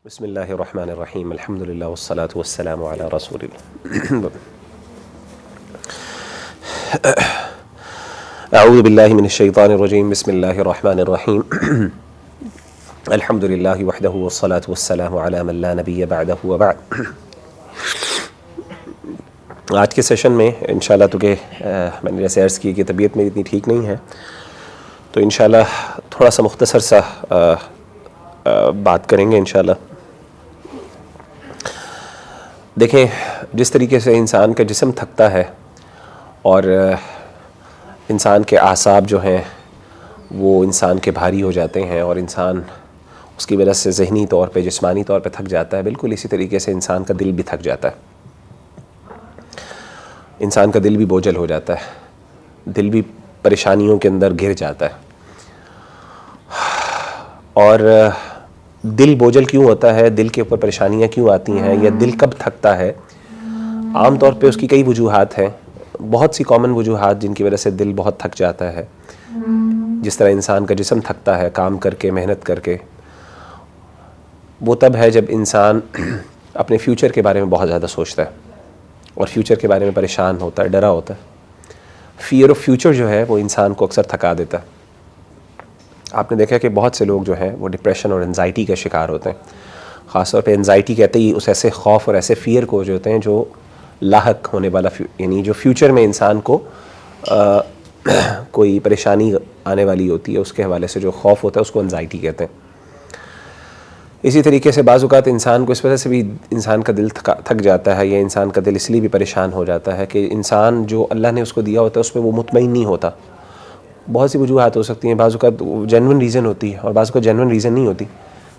بسم اللہ الرحمن الرحیم الحمد للہ والصلاة والسلام علی رسول اللہ. اعوذ باللہ من الشیطان الرجیم. بسم اللہ الرحمن الرحیم. الحمد للہ وحدہ والصلاة والسلام علی من لا نبی بعدہ وبعد. آج کے سیشن میں انشاءاللہ تو کہ میں نے جیسے عرض کی کہ طبیعت میری اتنی ٹھیک نہیں ہے، تو انشاءاللہ تھوڑا سا مختصر سا بات کریں گے انشاءاللہ. دیکھیں، جس طریقے سے انسان کا جسم تھکتا ہے اور انسان کے اعصاب جو ہیں وہ انسان کے بھاری ہو جاتے ہیں اور انسان اس کی وجہ سے ذہنی طور پہ جسمانی طور پہ تھک جاتا ہے، بالکل اسی طریقے سے انسان کا دل بھی تھک جاتا ہے. انسان کا دل بھی بوجھل ہو جاتا ہے، دل بھی پریشانیوں کے اندر گر جاتا ہے. اور دل بوجھل کیوں ہوتا ہے، دل کے اوپر پریشانیاں کیوں آتی ہیں، یا دل کب تھکتا ہے؟ عام طور پہ اس کی کئی وجوہات ہیں، بہت سی کامن وجوہات جن کی وجہ سے دل بہت تھک جاتا ہے. جس طرح انسان کا جسم تھکتا ہے کام کر کے، محنت کر کے، وہ تب ہے جب انسان اپنے فیوچر کے بارے میں بہت زیادہ سوچتا ہے اور فیوچر کے بارے میں پریشان ہوتا ہے، ڈرا ہوتا ہے. فیئر آف فیوچر جو ہے وہ انسان کو اکثر تھکا دیتا ہے. آپ نے دیکھا کہ بہت سے لوگ جو ہیں وہ ڈپریشن اور انزائٹی کا شکار ہوتے ہیں. خاص طور پہ انزائٹی کہتے ہی اس ایسے خوف اور ایسے فیئر کو جو ہوتے ہیں جو لاحق ہونے والا، یعنی جو فیوچر میں انسان کو کوئی پریشانی آنے والی ہوتی ہے، اس کے حوالے سے جو خوف ہوتا ہے اس کو انزائٹی کہتے ہیں. اسی طریقے سے بعض اوقات انسان کو اس وجہ سے بھی انسان کا دل تھک جاتا ہے، یا انسان کا دل اس لیے بھی پریشان ہو جاتا ہے کہ انسان جو اللہ نے اس کو دیا ہوتا ہے اس میں وہ مطمئن نہیں ہوتا. بہت سی وجوہات ہو سکتی ہیں، بعض اوقات جینون ریزن ہوتی ہے اور بعض اوقات جینون ریزن نہیں ہوتی.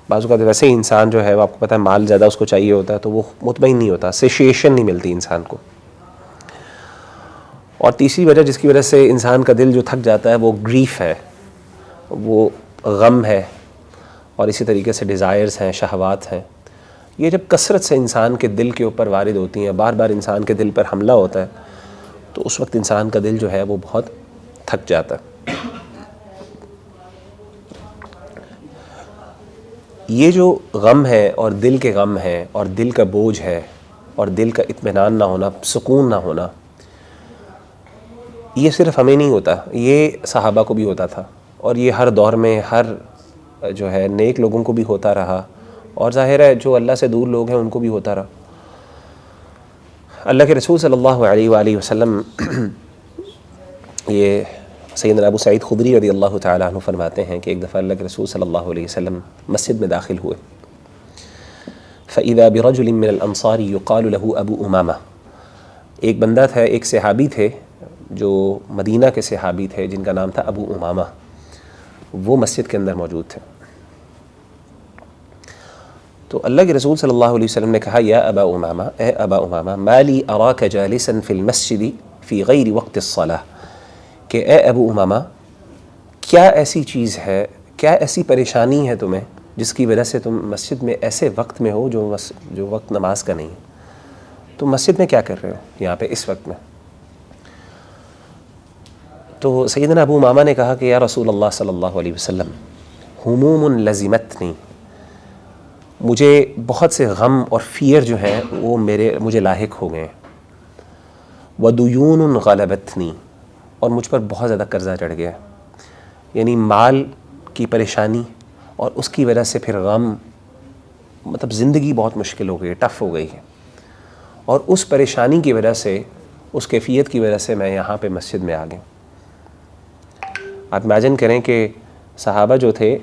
بعض اوقات ویسے ہی انسان جو ہے وہ آپ کو پتہ ہے مال زیادہ اس کو چاہیے ہوتا ہے تو وہ مطمئن نہیں ہوتا، سیشیشن نہیں ملتی انسان کو. اور تیسری وجہ جس کی وجہ سے انسان کا دل جو تھک جاتا ہے وہ گریف ہے، وہ غم ہے، اور اسی طریقے سے ڈیزائرز ہیں، شہوات ہیں. یہ جب کثرت سے انسان کے دل کے اوپر وارد ہوتی ہیں، بار بار انسان کے دل پر حملہ ہوتا ہے، تو اس وقت انسان کا دل جو ہے وہ بہت تھک جاتا ہے. یہ جو غم ہے اور دل کے غم ہے اور دل کا بوجھ ہے اور دل کا اطمینان نہ ہونا، سکون نہ ہونا، یہ صرف ہمیں نہیں ہوتا، یہ صحابہ کو بھی ہوتا تھا، اور یہ ہر دور میں ہر جو ہے نیک لوگوں کو بھی ہوتا رہا، اور ظاہر ہے جو اللہ سے دور لوگ ہیں ان کو بھی ہوتا رہا. اللہ کے رسول صلی اللہ علیہ وآلہ وسلم یہ سیدنا ابو سعید خدری رضی اللہ تعالیٰ عنہ فرماتے ہیں کہ ایک دفعہ اللہ کے رسول صلی اللہ علیہ وسلم مسجد میں داخل ہوئے. فَإِذَا بِرَجُلٍ مِّنَ الْأَنصَارِ يُقَالُ لَهُ أَبُو أُمَامَةَ. ایک بندہ تھا، ایک صحابی تھے جو مدینہ کے صحابی تھے جن کا نام تھا ابو امامہ. وہ مسجد کے اندر موجود تھے. تو اللہ کے رسول صلی اللہ علیہ وسلم نے کہا، یا ابا امامہ، اے ابا امامہ، ما لی اراک جالسا فی المسجد فی غیر وقت الصلاۃ. کہ اے ابو امامہ، کیا ایسی چیز ہے، کیا ایسی پریشانی ہے تمہیں جس کی وجہ سے تم مسجد میں ایسے وقت میں ہو جو وقت نماز کا نہیں ہے؟ تم مسجد میں کیا کر رہے ہو یہاں پہ اس وقت میں؟ تو سیدنا ابو امامہ نے کہا کہ یا رسول اللہ صلی اللہ علیہ وسلم، ہموم لزمتنی، مجھے بہت سے غم اور فیئر جو ہیں وہ مجھے لاحق ہو گئے ہیں. ودیون غلبتنی، اور مجھ پر بہت زیادہ قرضہ چڑھ گیا. یعنی مال کی پریشانی اور اس کی وجہ سے پھر غم، مطلب زندگی بہت مشکل ہو گئی، ٹف ہو گئی ہے. اور اس پریشانی کی وجہ سے، اس کیفیت کی وجہ سے میں یہاں پہ مسجد میں آ گیا. آپ امیجن کریں کہ صحابہ جو تھے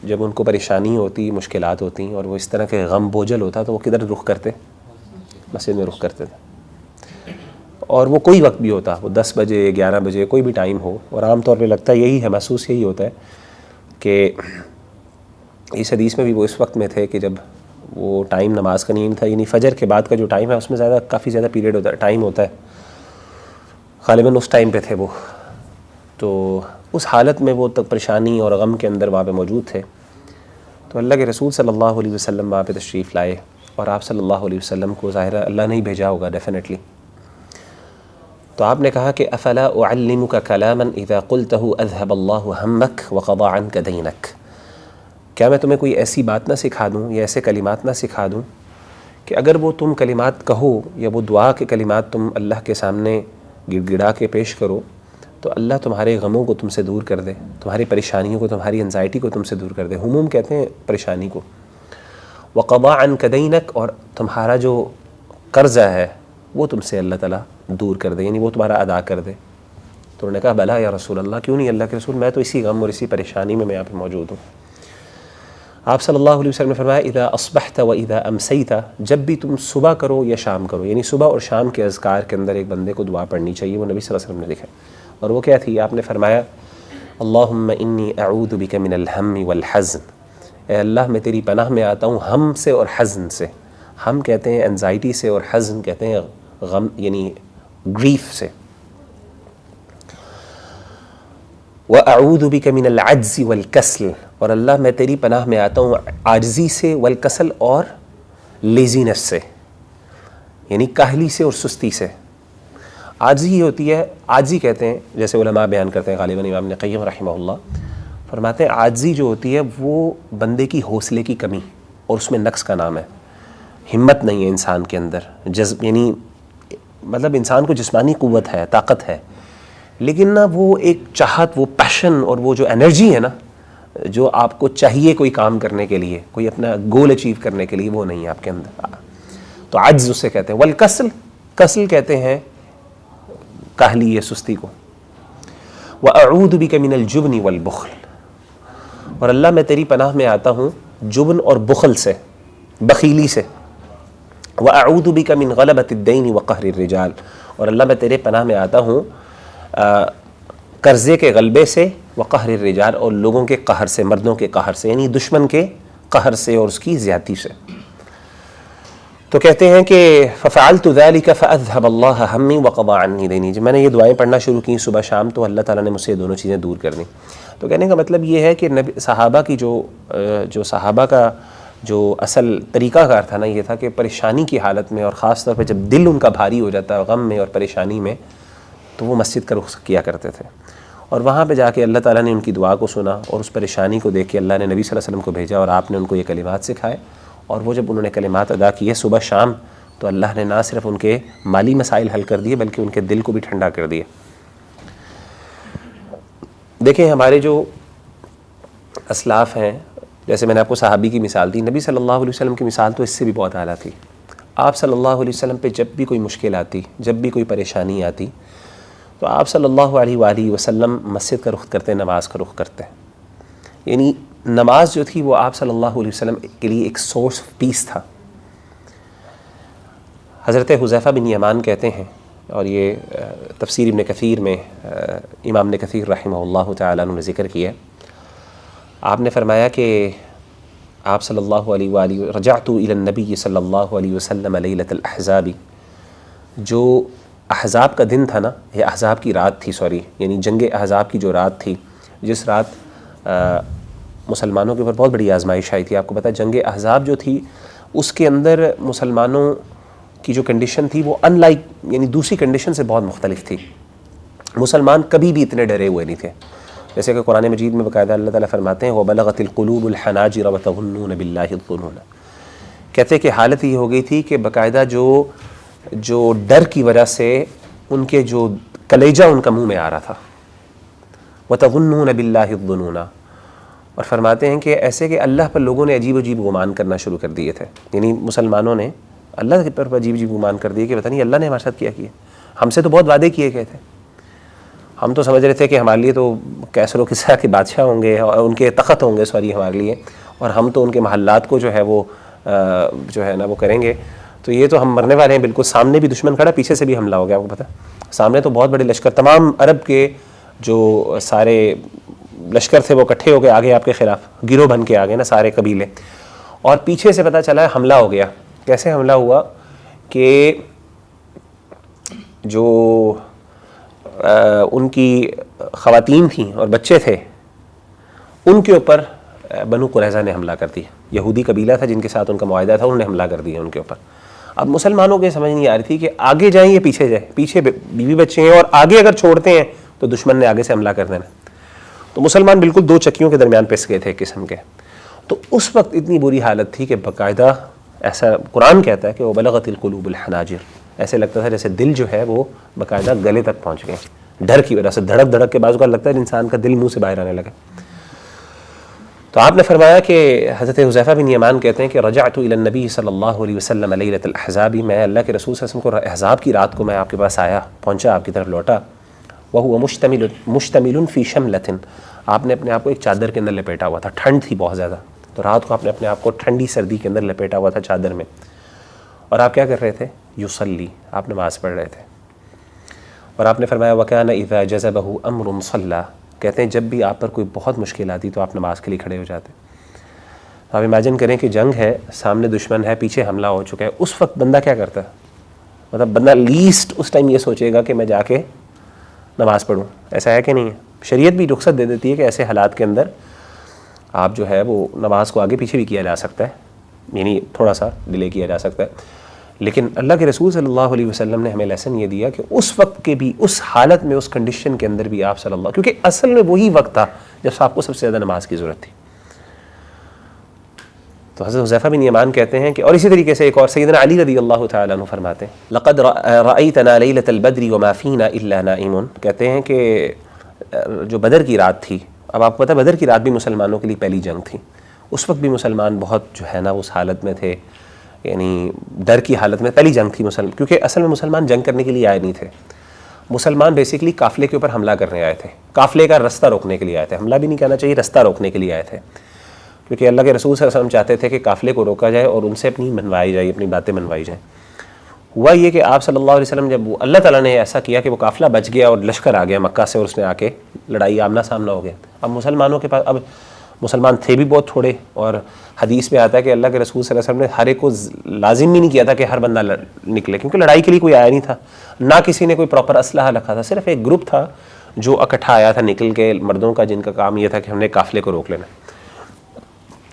جب ان کو پریشانی ہوتی، مشکلات ہوتی اور وہ اس طرح کے غم بوجھل ہوتا تو وہ کدھر رخ کرتے؟ مسجد میں رخ کرتے تھے. اور وہ کوئی وقت بھی ہوتا، وہ 10 بجے 11 بجے کوئی بھی ٹائم ہو. اور عام طور پہ لگتا ہے یہی ہے، محسوس یہی ہوتا ہے کہ اس حدیث میں بھی وہ اس وقت میں تھے کہ جب وہ ٹائم نماز کا نہیں تھا، یعنی فجر کے بعد کا جو ٹائم ہے اس میں کافی زیادہ پیریڈ ہوتا ہے، ٹائم ہوتا ہے. غالباً اس ٹائم پہ تھے وہ. تو اس حالت میں وہ تک پریشانی اور غم کے اندر وہاں پہ موجود تھے. تو اللہ کے رسول صلی اللہ علیہ وسلم وہاں پہ تشریف لائے، اور آپ صلی اللہ علیہ وسلم کو ظاہر اللہ نے ہی بھیجا ہوگا ڈیفینیٹلی. تو آپ نے کہا کہ افلا اعلمک کلاما اذا قلته اذهب اللہ ہمک وقضى عنک دینک. کیا میں تمہیں کوئی ایسی بات نہ سکھا دوں یا ایسے کلمات نہ سکھا دوں کہ اگر وہ تم کلمات کہو یا وہ دعا کے کلمات تم اللہ کے سامنے گڑ گڑا کے پیش کرو تو اللہ تمہارے غموں کو تم سے دور کر دے، تمہاری پریشانیوں کو، تمہاری انزائٹی کو تم سے دور کر دے۔ ہموم کہتے ہیں پریشانی کو۔ وقضا عنک دینک، اور تمہارا جو قرضہ ہے وہ تم سے اللہ تعالیٰ دور کر دے، یعنی وہ تمہارا ادا کر دے۔ تو انہوں نے کہا بلا یا رسول اللہ، کیوں نہیں اللہ کے رسول، میں تو اسی غم اور اسی پریشانی میں یہاں پہ موجود ہوں۔ آپ صلی اللہ علیہ وسلم نے فرمایا اذا اصبحت و اذا امسیت، جب بھی تم صبح کرو یا شام کرو، یعنی صبح اور شام کے اذکار کے اندر ایک بندے کو دعا پڑھنی چاہیے، وہ نبی صلی اللہ علیہ وسلم نے لکھا، اور وہ کیا تھی؟ آپ نے فرمایا اللہم انی اعوذ بک من الہم والحزن، اے اللہ میں تیری پناہ میں آتا ہوں ہم سے اور حزن سے۔ ہم کہتے ہیں انزائٹی سے، اور حزن کہتے ہیں غم یعنی گریف سے۔ وَأَعُوذُ بِكَ مِنَ الْعَجْزِ وَالْكَسْلِ، اور اللہ میں تیری پناہ میں آتا ہوں عاجزی سے، والکسل اور لیزینس سے، یعنی کاہلی سے اور سستی سے۔ عاجزی ہوتی ہے، عاجزی کہتے ہیں جیسے علماء بیان کرتے ہیں، غالباً امام ابن قیم رحمہ اللہ فرماتے ہیں عاجزی جو ہوتی ہے وہ بندے کی حوصلے کی کمی اور اس میں نقص کا نام ہے۔ ہمت نہیں ہے انسان کے اندر، جذب یعنی مطلب انسان کو جسمانی قوت ہے، طاقت ہے، لیکن نا وہ ایک چاہت، وہ پیشن اور وہ جو انرجی ہے نا جو آپ کو چاہیے کوئی کام کرنے کے لیے، کوئی اپنا گول اچیو کرنے کے لیے، وہ نہیں ہے آپ کے اندر، تو عجز اسے کہتے ہیں۔ والکسل، کسل کہتے ہیں کاہلی یا سستی کو۔ وَأَعُوذُ بِكَ مِنَ الْجُبْنِ وَالْبُخْلِ، اور اللہ میں تیری پناہ میں آتا ہوں جبن اور بخل سے، بخیلی سے۔ وَأَعُوذُ بِكَ مِنْ غَلَبَةِ الدَّيْنِ وَقَهْرِ الرِّجَالِ، اور اللہ میں تیرے پناہ میں آتا ہوں قرضے کے غلبے سے، وقہر الرجال، اور لوگوں کے قہر سے، مردوں کے قہر سے، یعنی دشمن کے قہر سے اور اس کی زیادتی سے۔ تو کہتے ہیں کہ فَفَعَلْتُ ذَلِكَ فَأَذْهَبَ اللَّهَ هَمِّي وَقَضَى عَنِّي دَيْنِي، جب میں نے یہ دعائیں پڑھنا شروع کی صبح شام تو اللہ تعالیٰ نے مجھ سے یہ دونوں چیزیں دور کر دیں۔ تو کہنے کا مطلب یہ ہے کہ صحابہ کی جو صحابہ کا جو اصل طریقہ کار تھا نا، یہ تھا کہ پریشانی کی حالت میں، اور خاص طور پہ جب دل ان کا بھاری ہو جاتا ہے غم میں اور پریشانی میں، تو وہ مسجد کا رخ کیا کرتے تھے، اور وہاں پہ جا کے اللہ تعالیٰ نے ان کی دعا کو سنا، اور اس پریشانی کو دیکھ کے اللہ نے نبی صلی اللہ علیہ وسلم کو بھیجا، اور آپ نے ان کو یہ کلمات سکھائے، اور وہ جب انہوں نے کلمات ادا کیے صبح شام تو اللہ نے نہ صرف ان کے مالی مسائل حل کر دیے بلکہ ان کے دل کو بھی ٹھنڈا کر دیا۔ دیکھیں ہمارے جو اسلاف ہیں، جیسے میں نے آپ کو صحابی کی مثال دی، نبی صلی اللہ علیہ وسلم کی مثال تو اس سے بھی بہت اعلیٰ تھی۔ آپ صلی اللہ علیہ وسلم پہ جب بھی کوئی مشکل آتی، جب بھی کوئی پریشانی آتی، تو آپ صلی اللہ علیہ وآلہ وسلم مسجد کا رخ کرتے، نماز کا رخ کرتے، یعنی نماز جو تھی وہ آپ صلی اللہ علیہ وسلم کے لیے ایک سورس آف پیس تھا۔ حضرت حذیفہ بن یمان کہتے ہیں، اور یہ تفسیر ابن کثیر میں امام ابن کثیر رحمہ اللہ تعالیٰ نے ذکر کیا، آپ نے فرمایا کہ آپ صلی اللہ علیہ وآلہ رجعت الی النبی صلی اللہ علیہ وسلم لیلۃ الاحزاب، جو احزاب کا دن تھا نا، یہ احزاب کی رات تھی، یعنی جنگ احزاب کی جو رات تھی، جس رات مسلمانوں کے اوپر بہت بڑی آزمائش آئی تھی۔ آپ کو پتہ ہے جنگ احزاب جو تھی اس کے اندر مسلمانوں کی جو کنڈیشن تھی وہ ان لائک یعنی دوسری کنڈیشن سے بہت مختلف تھی۔ مسلمان کبھی بھی اتنے ڈرے ہوئے نہیں تھے، جیسے کہ قرآن مجید میں باقاعدہ اللہ تعالیٰ فرماتے ہیں وَبَلَغَتِ الْقُلُوبُ الْحَنَاجِرَ وَتَظُنُّونَ بِاللَّهِ الظُّنُونَ، کہتے ہیں کہ حالت یہ ہو گئی تھی کہ باقاعدہ جو ڈر کی وجہ سے ان کے جو کلیجہ ان کا منہ میں آ رہا تھا، وَتَظُنُّونَ بِاللَّهِ الظُّنُونَ، اور فرماتے ہیں کہ ایسے کہ اللہ پر لوگوں نے عجیب عجیب گمان کرنا شروع کر دیے تھے، یعنی مسلمانوں نے اللہ پر عجیب عجیب گمان کر دیے کہ پتہ نہیں اللہ نے ہمارے ساتھ کیا کیا، ہم سے تو بہت وعدے کیے گئے تھے، ہم تو سمجھ رہے تھے کہ ہمارے لیے تو کیسر و کسریٰ کے بادشاہ ہوں گے اور ان کے تخت ہوں گے ہمارے لیے، اور ہم تو ان کے محلات کو جو ہے وہ وہ کریں گے، تو یہ تو ہم مرنے والے ہیں بالکل۔ سامنے بھی دشمن کھڑا، پیچھے سے بھی حملہ ہو گیا، آپ کو پتہ سامنے تو بہت بڑے لشکر، تمام عرب کے جو سارے لشکر تھے وہ اکٹھے ہو گئے آگے آپ کے خلاف، گروہ بن کے آگے نا سارے قبیلے، اور پیچھے سے پتہ چلا حملہ ہو گیا۔ کیسے حملہ ہوا کہ جو ان کی خواتین تھیں اور بچے تھے ان کے اوپر بنو قریظہ نے حملہ کر دیا، یہودی قبیلہ تھا جن کے ساتھ ان کا معاہدہ تھا، انہوں نے حملہ کر دیا ان کے اوپر۔ اب مسلمانوں کو سمجھ نہیں آ رہی تھی کہ آگے جائیں یا پیچھے جائیں، پیچھے بیوی بچے ہیں اور آگے اگر چھوڑتے ہیں تو دشمن نے آگے سے حملہ کر دینا، تو مسلمان بالکل دو چکیوں کے درمیان پس گئے تھے ایک قسم کے۔ تو اس وقت اتنی بری حالت تھی کہ باقاعدہ ایسا قرآن کہتا ہے کہ وہ بلغت القلوب الحناجر، ایسے لگتا تھا جیسے دل جو ہے وہ باقاعدہ گلے تک پہنچ گئے، ڈر کی وجہ سے دھڑک دھڑک کے بعض کا لگتا ہے انسان کا دل منہ سے باہر آنے لگا۔ تو آپ نے فرمایا کہ حضرت حذیفہ بن یمان کہتے ہیں کہ رجعت الی النبی صلی اللہ علیہ وسلم لیلۃ الاحزاب، میں اللہ کے رسول صلی اللہ علیہ وسلم کو احزاب کی رات کو میں آپ کے پاس آیا، پہنچا، آپ کی طرف لوٹا، وہو مشتمل فی شملۃ، آپ نے اپنے آپ کو ایک چادر کے اندر لپیٹا ہوا تھا، ٹھنڈ تھی بہت زیادہ، تو رات کو آپ نے اپنے آپ کو ٹھنڈی سردی کے اندر لپیٹا ہوا تھا چادر میں، اور آپ کیا کر رہے تھے؟ یصلی، آپ نماز پڑھ رہے تھے۔ اور آپ نے فرمایا وکان اذا جذبہ امر صلی، کہتے ہیں جب بھی آپ پر کوئی بہت مشکل آتی تو آپ نماز کے لیے کھڑے ہو جاتے۔ آپ امیجن کریں کہ جنگ ہے، سامنے دشمن ہے، پیچھے حملہ ہو چکا ہے، اس وقت بندہ کیا کرتا ہے؟ مطلب بندہ لیسٹ اس ٹائم یہ سوچے گا کہ میں جا کے نماز پڑھوں، ایسا ہے کہ نہیں ہے؟ شریعت بھی رخصت دے دیتی ہے کہ ایسے حالات کے اندر آپ جو ہے وہ نماز کو آگے پیچھے بھی کیا جا سکتا ہے، یعنی تھوڑا سا ڈیلے کیا جا سکتا ہے، لیکن اللہ کے رسول صلی اللہ علیہ وسلم نے ہمیں لیسن یہ دیا کہ اس وقت کے بھی، اس حالت میں، اس کنڈیشن کے اندر بھی آپ صلی اللہ، کیونکہ اصل میں وہی وقت تھا جب آپ کو سب سے زیادہ نماز کی ضرورت تھی۔ تو حضرت حذیفہ بن یمان کہتے ہیں کہ، اور اسی طریقے سے ایک اور سیدنا علی رضی اللہ تعالیٰ عنہ فرماتے ہیں لقد رأیتنا لیلۃ البدر وما فینا الا نائم، کہتے ہیں کہ جو بدر کی رات تھی، اب آپ کو پتہ ہے بدر کی رات بھی مسلمانوں کے لیے پہلی جنگ تھی، اس وقت بھی مسلمان بہت جو ہے نا اس حالت میں تھے، یعنی ڈر کی حالت میں، پہلی جنگ تھی مسلمان، کیونکہ اصل میں مسلمان جنگ کرنے کے لیے آئے نہیں تھے، مسلمان بیسیکلی قافلے کے اوپر حملہ کرنے آئے تھے، قافلے کا رستہ روکنے کے لیے آئے تھے، حملہ بھی نہیں کہنا چاہیے، رستہ روکنے کے لیے آئے تھے، کیونکہ اللہ کے رسول صلی اللہ علیہ وسلم چاہتے تھے کہ قافلے کو روکا جائے اور ان سے اپنی منوائی جائے، اپنی باتیں منوائی جائیں۔ ہوا یہ کہ آپ صلی اللہ علیہ وسلم جب اللہ تعالیٰ نے ایسا کیا کہ وہ قافلہ بچ گیا اور لشکر آ گیا مکہ سے، اور اس نے آ کے لڑائی آمنا سامنا ہو گیا، اب مسلمانوں کے پاس، اب مسلمان تھے بھی بہت تھوڑے، اور حدیث میں آتا ہے کہ اللہ کے رسول صلی اللہ علیہ وسلم نے ہر ایک کو لازم بھی نہیں کیا تھا کہ ہر بندہ نکلے، کیونکہ لڑائی کے لیے کوئی آیا نہیں تھا، نہ کسی نے کوئی پراپر اسلحہ رکھا تھا، صرف ایک گروپ تھا جو اکٹھا آیا تھا نکل کے مردوں کا، جن کا کام یہ تھا کہ ہم نے قافلے کو روک لینا۔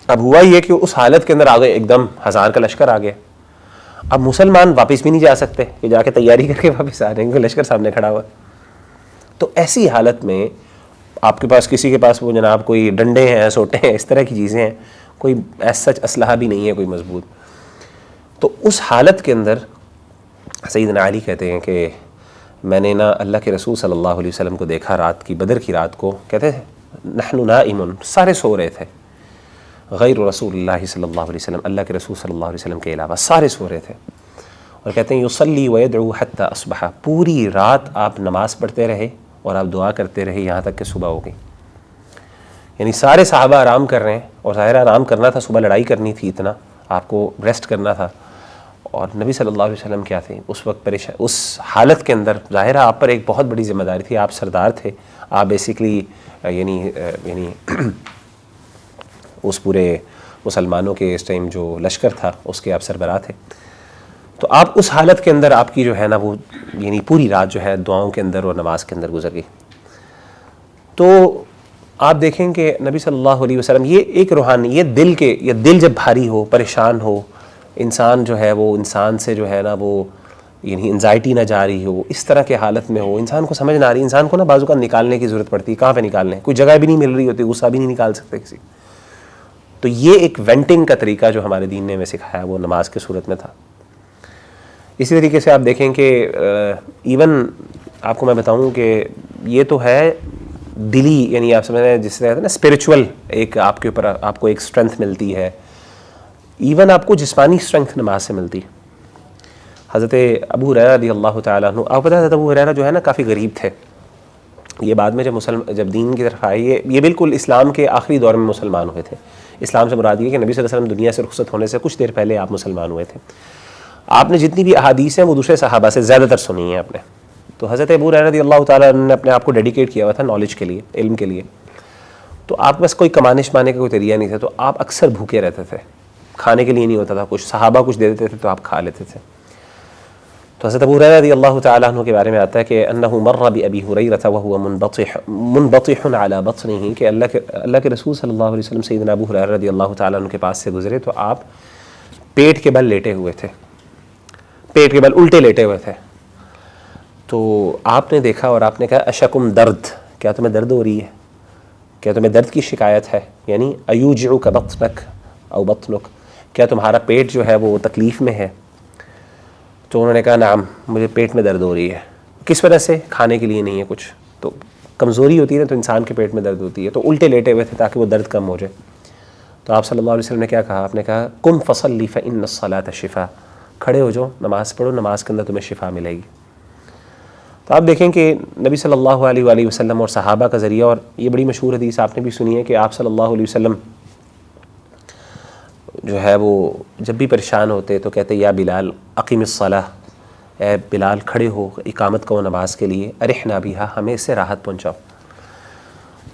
اب ہوا یہ کہ اس حالت کے اندر آ گئے، ایک دم 1000 کا لشکر آ گیا، اب مسلمان واپس بھی نہیں جا سکتے کہ جا کے تیاری کر کے واپس آ رہے ہیں، لشکر سامنے کھڑا ہوا۔ تو ایسی حالت میں آپ کے پاس، کسی کے پاس وہ جناب کوئی ڈنڈے ہیں، سوٹے ہیں، اس طرح کی چیزیں ہیں، کوئی ایسا سچ اسلحہ بھی نہیں ہے کوئی مضبوط، تو اس حالت کے اندر سیدنا علی کہتے ہیں کہ میں نے نا اللہ کے رسول صلی اللہ علیہ وسلم کو دیکھا رات کی، بدر کی رات کو، کہتے ہیں نحن نائم، سارے سو رہے تھے، غیر رسول اللہ صلی اللہ علیہ وسلم، اللہ کے رسول صلی اللہ علیہ وسلم کے علاوہ سارے سو رہے تھے، اور کہتے ہیں یصلی ویدعو حتی اصبح، پوری رات آپ نماز پڑھتے رہے اور آپ دعا کرتے رہے یہاں تک کہ صبح ہو گئی، یعنی سارے صحابہ آرام کر رہے ہیں، اور ظاہر آرام کرنا تھا، صبح لڑائی کرنی تھی، اتنا آپ کو ریسٹ کرنا تھا، اور نبی صلی اللہ علیہ وسلم کیا تھے اس وقت پریشان، اس حالت کے اندر ظاہر آپ پر ایک بہت بڑی ذمہ داری تھی، آپ سردار تھے، آپ بیسیکلی یعنی اس پورے مسلمانوں کے اس ٹائم جو لشکر تھا اس کے آپ سربراہ تھے، تو آپ اس حالت کے اندر آپ کی جو ہے نا وہ یعنی پوری رات جو ہے دعاؤں کے اندر اور نماز کے اندر گزر گئی۔ تو آپ دیکھیں کہ نبی صلی اللہ علیہ وسلم، یہ ایک روحانی، یہ دل جب بھاری ہو، پریشان ہو، انسان جو ہے وہ انسان سے جو ہے نا وہ یعنی انزائٹی نہ جا رہی ہو، اس طرح کے حالت میں ہو، انسان کو سمجھ نہ آ رہی، انسان کو نا بازو کا نکالنے کی ضرورت پڑتی ہے، کہاں پہ نکالنے، کوئی جگہ بھی نہیں مل رہی ہوتی، غصہ بھی نہیں نکال سکتے کسی، تو یہ ایک وینٹنگ کا طریقہ جو ہمارے دین نے ہمیں سکھایا وہ نماز کی صورت میں تھا۔ اسی طریقے سے آپ دیکھیں کہ ایون آپ کو میں بتاؤں کہ یہ تو ہے دلی، یعنی آپ سمجھ رہے ہیں جس طرح نا اسپریچول ایک آپ کے اوپر آپ کو ایک اسٹرینتھ ملتی ہے، ایون آپ کو جسمانی اسٹرینتھ نماز سے ملتی ہے۔ حضرت ابو ہریرہ رضی اللہ تعالیٰ عنہ، آپ پتہ ہے حضرت ابو ہریرہ جو ہے نا کافی غریب تھے، یہ بعد میں جب دین کی طرف آئے، یہ بالکل اسلام کے آخری دور میں مسلمان ہوئے تھے، اسلام سے مراد یہ کہ نبی صلی اللہ علیہ وسلم دنیا سے رخصت ہونے سے کچھ دیر پہلے آپ مسلمان ہوئے تھے، آپ نے جتنی بھی احادیث ہیں وہ دوسرے صحابہ سے زیادہ تر سنی ہیں آپ نے، تو حضرت ابو ہریرہ رضی اللہ تعالیٰ عنہ نے اپنے آپ کو ڈیڈیکیٹ کیا ہوا تھا نالج کے لیے، علم کے لیے، تو آپ بس کوئی کمانے شمانے کا کوئی طریقہ نہیں تھا، تو آپ اکثر بھوکے رہتے تھے، کھانے کے لیے نہیں ہوتا تھا کچھ، صحابہ کچھ دے دیتے تھے تو آپ کھا لیتے تھے۔ تو حضرت ابو ہریرہ رضی اللہ تعالیٰ عنہ کے بارے میں آتا ہے کہ انہ مر بابی ہریرہ وہو منبطح علی بطنہ، کہ اللہ کے رسول صلی اللہ علیہ وسلم سیدنا ابو ہریرہ رضی اللہ تعالیٰ عنہ کے پاس سے گزرے تو آپ پیٹ کے بل لیٹے ہوئے تھے، پیٹ کے بل الٹے لیٹے ہوئے تھے، تو آپ نے دیکھا اور آپ نے کہا اشکم درد، کیا تمہیں درد ہو رہی ہے؟ کیا تمہیں درد کی شکایت ہے، یعنی ایوجعک بطنک او بطنک، کیا تمہارا پیٹ جو ہے وہ تکلیف میں ہے؟ تو انہوں نے کہا نعم، مجھے پیٹ میں درد ہو رہی ہے۔ کس وجہ سے؟ کھانے کے لیے نہیں ہے کچھ، تو کمزوری ہوتی ہے نا، تو انسان کے پیٹ میں درد ہوتی ہے، تو الٹے لیٹے ہوئے تھے تاکہ وہ درد کم ہو جائے۔ تو آپ صلی اللہ علیہ وسلم نے کیا کہا؟ آپ نے کہا قم فصلی فإن الصلاۃ شفاء، کھڑے ہو جاؤ، نماز پڑھو، نماز کے اندر تمہیں شفا ملے گی۔ تو آپ دیکھیں کہ نبی صلی اللہ علیہ وآلہ وسلم اور صحابہ کا ذریعہ، اور یہ بڑی مشہور حدیث آپ نے بھی سنی ہے کہ آپ صلی اللہ علیہ وسلم جو ہے وہ جب بھی پریشان ہوتے تو کہتے یا بلال اقیم الصلاۃ، اے بلال کھڑے ہو، اقامت کرو نماز کے لیے، ارحنا بہا، ہمیں اس سے راحت پہنچاؤ۔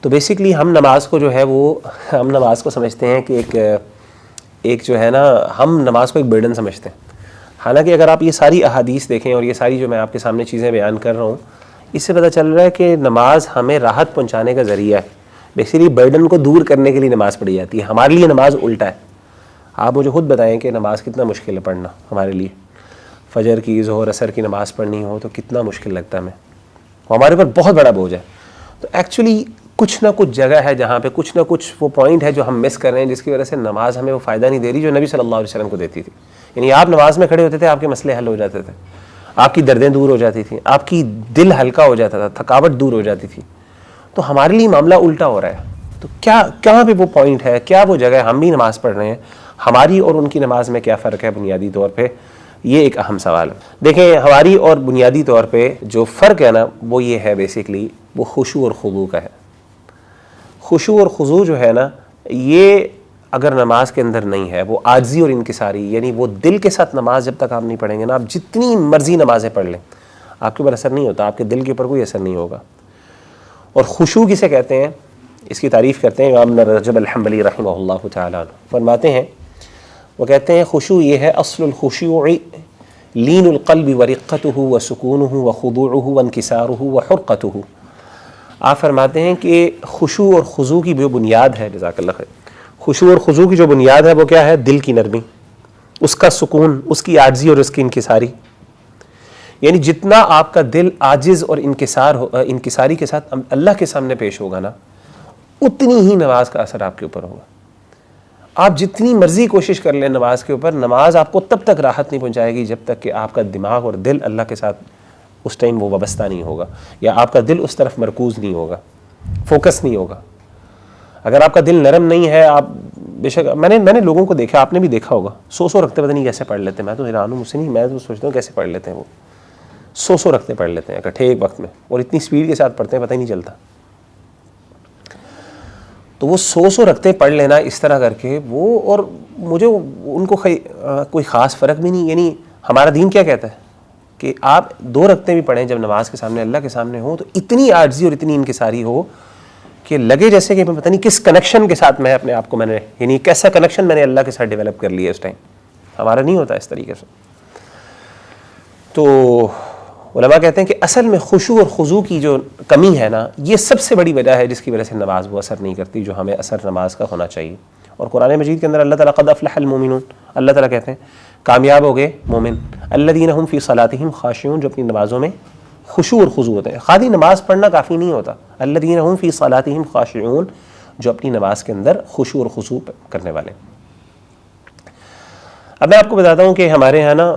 تو بیسکلی ہم نماز کو جو ہے وہ، ہم نماز کو سمجھتے ہیں کہ ایک جو ہے نا، ہم نماز کو ایک برڈن سمجھتے ہیں، حالانکہ اگر آپ یہ ساری احادیث دیکھیں اور یہ ساری جو میں آپ کے سامنے چیزیں بیان کر رہا ہوں، اس سے پتہ چل رہا ہے کہ نماز ہمیں راحت پہنچانے کا ذریعہ ہے۔ بیسکلی برڈن کو دور کرنے کے لیے نماز پڑھی جاتی ہے، ہمارے لیے نماز الٹا ہے۔ آپ مجھے خود بتائیں کہ نماز کتنا مشکل ہے پڑھنا ہمارے لیے، فجر کی، ظہر، عصر کی نماز پڑھنی ہو تو کتنا مشکل لگتا ہے ہمیں، وہ ہمارے اوپر بہت بڑا بوجھ ہے۔ تو ایکچولی کچھ نہ کچھ جگہ ہے جہاں پہ کچھ نہ کچھ وہ پوائنٹ ہے جو ہم مس کر رہے ہیں، جس کی وجہ سے نماز ہمیں وہ فائدہ نہیں دے رہی جو نبی صلی اللہ علیہ وسلم کو دیتی تھی۔ یعنی آپ نماز میں کھڑے ہوتے تھے، آپ کے مسئلے حل ہو جاتے تھے، آپ کی دردیں دور ہو جاتی تھیں، آپ کی دل ہلکا ہو جاتا تھا، تھکاوٹ دور ہو جاتی تھی۔ تو ہمارے لیے معاملہ الٹا ہو رہا ہے۔ تو کہاں پہ وہ پوائنٹ ہے، کیا وہ جگہ ہے؟ ہم بھی نماز پڑھ رہے ہیں، ہماری اور ان کی نماز میں کیا فرق ہے بنیادی طور پہ؟ یہ ایک اہم سوال ہے۔ دیکھیں ہماری اور بنیادی طور پہ جو فرق ہے نا، وہ یہ ہے بیسکلی، وہ خشوع اور خضوع کا ہے۔ خشوع اور خضوع جو ہے نا، یہ اگر نماز کے اندر نہیں ہے، وہ عاجزی اور انکساری، یعنی وہ دل کے ساتھ نماز جب تک آپ نہیں پڑھیں گے نا، آپ جتنی مرضی نمازیں پڑھ لیں، آپ کے اوپر اثر نہیں ہوتا، آپ کے دل کے اوپر کوئی اثر نہیں ہوگا۔ اور خشوع کسے کہتے ہیں؟ اس کی تعریف کرتے ہیں امام ابن رجب الحنبلی رحمہ اللہ تعالی عنہ، فرماتے ہیں، وہ کہتے ہیں خشوع یہ ہے اصل الخشوع لین القلب ورقتہ وسکونہ وخضوعہ وانکسارہ وحرقتہ۔ آپ فرماتے ہیں کہ خشوع اور خضوع کی جو بنیاد ہے، جزاک اللہ خیر، خشوع اور خضوع کی جو بنیاد ہے وہ کیا ہے؟ دل کی نرمی، اس کا سکون، اس کی عاجزی اور اس کی انکساری۔ یعنی جتنا آپ کا دل عاجز اور انکساری کے ساتھ اللہ کے سامنے پیش ہوگا نا، اتنی ہی نماز کا اثر آپ کے اوپر ہوگا۔ آپ جتنی مرضی کوشش کر لیں نماز کے اوپر، نماز آپ کو تب تک راحت نہیں پہنچائے گی جب تک کہ آپ کا دماغ اور دل اللہ کے ساتھ اس ٹائم وہ وابستہ نہیں ہوگا، یا آپ کا دل اس طرف مرکوز نہیں ہوگا، فوکس نہیں ہوگا۔ اگر آپ کا دل نرم نہیں ہے، آپ بے شک، میں نے لوگوں کو دیکھا، آپ نے بھی دیکھا ہوگا، سو رکھتے پتہ نہیں کیسے پڑھ لیتے ہیں، میں تو حیران ہوں، مجھ سے نہیں، میں تو سوچتا ہوں کیسے پڑھ لیتے ہیں وہ، سو رکھتے پڑھ لیتے ہیں اکٹھے ایک وقت میں، اور اتنی سپیڈ کے ساتھ پڑھتے ہیں پتہ ہی نہیں چلتا۔ تو وہ سو رکھتے پڑھ لینا اس طرح کر کے وہ، اور مجھے ان کو کوئی خاص فرق بھی نہیں۔ یعنی ہمارا دین کیا کہتا ہے کہ آپ 2 رکعتیں بھی پڑھیں جب نماز کے سامنے، اللہ کے سامنے ہو، تو اتنی عاجزی اور اتنی انکساری ہو کہ لگے جیسے کہ میں پتہ نہیں کس کنیکشن کے ساتھ میں اپنے آپ کو یعنی کیسا کنیکشن میں نے اللہ کے ساتھ ڈیولپ کر لیا اس ٹائم۔ ہمارا نہیں ہوتا اس طریقے سے۔ تو علماء کہتے ہیں کہ اصل میں خشوع اور خضوع کی جو کمی ہے نا، یہ سب سے بڑی وجہ ہے جس کی وجہ سے نماز وہ اثر نہیں کرتی جو ہمیں اثر نماز کا ہونا چاہیے۔ اور قرآن مجید کے اندر اللہ تعالیٰ قد افلح المومنون، اللہ تعالیٰ کہتے ہیں کامیاب ہو گئے مومن، الذین هم فی صلاتہم خاشعون، جو اپنی نمازوں میں خشوع اور خضوع ہوتے ہیں۔ خالی نماز پڑھنا کافی نہیں ہوتا، الذین هم فی صلاتہم خاشعون، جو اپنی نماز کے اندر خشوع اور خضوع کرنے والے۔ اب میں آپ کو بتاتا ہوں کہ ہمارے ہاں نا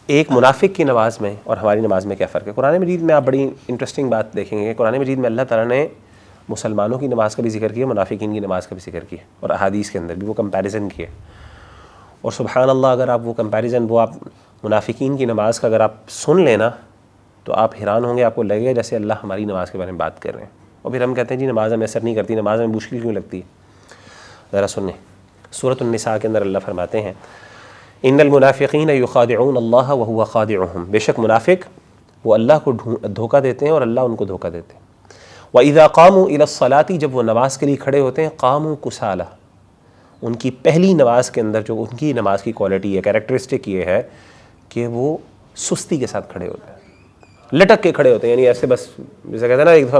ایک منافق کی نماز میں اور ہماری نماز میں کیا فرق ہے۔ قرآن مجید میں آپ بڑی انٹرسٹنگ بات دیکھیں گے، قرآن مجید میں اللہ تعالیٰ نے مسلمانوں کی نماز کا بھی ذکر کیا، منافقین کی نماز کا بھی ذکر کیا، اور احادیث کے اندر بھی وہ کمپیریزن کیے۔ اور سبحان اللہ، اگر آپ وہ کمپیریزن، وہ آپ منافقین کی نماز کا اگر آپ سن لینا تو آپ حیران ہوں گے، آپ کو لگے گا جیسے اللہ ہماری نماز کے بارے میں بات کر رہے ہیں، اور پھر ہم کہتے ہیں جی نماز ہمیں اثر نہیں کرتی، نماز ہمیں مشکل کیوں لگتی ہے؟ ذرا سنیں، سورۃ النساء کے اندر اللہ فرماتے ہیں ان المنافقین یخادعون اللہ وہو خادعہم، بے شک منافق وہ اللہ کو دھوکہ دیتے ہیں اور اللہ ان کو دھوکہ دیتے ہیں۔ وَإِذَا قَامُوا إِلَى الصَّلَاةِ، جب وہ نماز کے لیے کھڑے ہوتے ہیں، قاموا کسالى، ان کی پہلی نماز کے اندر جو ان کی نماز کی کوالٹی ہے، کیریکٹرسٹک یہ ہے کہ وہ سستی کے ساتھ کھڑے ہوتے ہیں، لٹک کے کھڑے ہوتے ہیں، یعنی ایسے بس جیسے کہتے ہیں نا ایک دفعہ